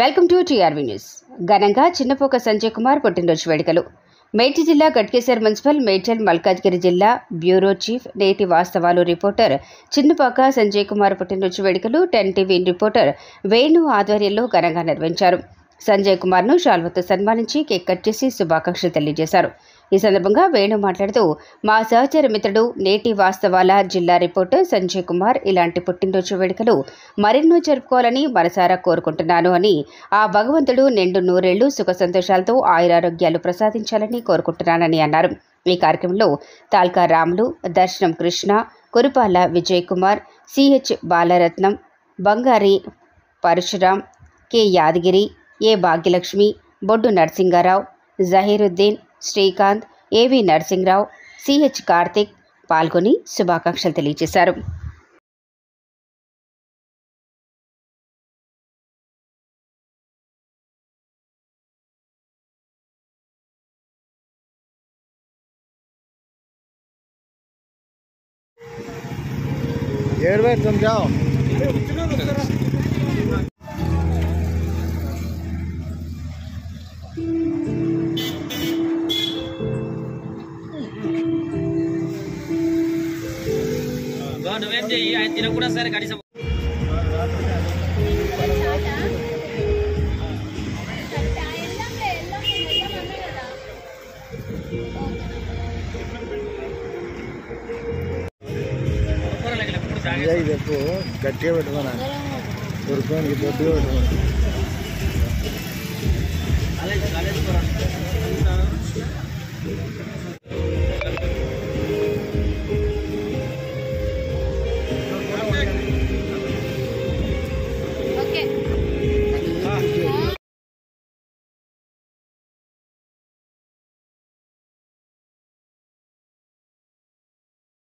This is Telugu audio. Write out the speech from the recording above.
Welcome to TRV news. ఘనంగా చిన్నపోక సంజయ్ కుమార్ పుట్టినరోజు వేడుకలు. మేడ్చల్ జిల్లా గట్కేసర్ మున్సిపల్, మేడ్చల్ మల్కాజ్గిరి జిల్లా బ్యూరో చీఫ్, నేటి వాస్తవాలు రిపోర్టర్ చిన్నపోక సంజయ్ కుమార్ పుట్టినరోజు వేడుకలు 10 టీవీ రిపోర్టర్ వేణు ఆధ్వర్యంలో ఘనంగా నిర్వహించారు. సంజయ్ కుమార్ను శాల్వతో సన్మానించి కేక్ కట్ చేసి శుభాకాంక్షలు తెలియజేశారు. ఈ సందర్భంగా వేణు మాట్లాడుతూ, మా సహచర మిత్రుడు, నేటి వాస్తవాల జిల్లా రిపోర్టర్ సంజయ్ కుమార్ ఇలాంటి పుట్టినరోజు వేడుకలు మరెన్నో జరుపుకోవాలని మనసారా కోరుకుంటున్నాను అని, ఆ భగవంతుడు నిండు నూరేళ్లు సుఖ సంతోషాలతో ఆయురారోగ్యాలు ప్రసాదించాలని కోరుకుంటున్నానని అన్నారు. ఈ కార్యక్రమంలో తాల్కా రాములు, దర్శనం కృష్ణ, కురుపాల విజయ్ కుమార్, సిహెచ్ బాలరత్నం, బంగారి పరశురాం, కె యాదగిరి, ఏ భాగ్యలక్ష్మి, బొడ్డు నరసింగారావు, జహీరుద్దీన్, శ్రీకాంత్, ఏవి నరసింగరావు, సిహెచ్ కార్తిక్ పాల్గొని శుభాకాంక్షలు తెలియజేశారు. తినకూడా సరే కనీసం చెప్పు గట్టిగా పెట్టుకున్నా దొరుకుతుంది, దొడ్డుగా పెట్టుకున్నా.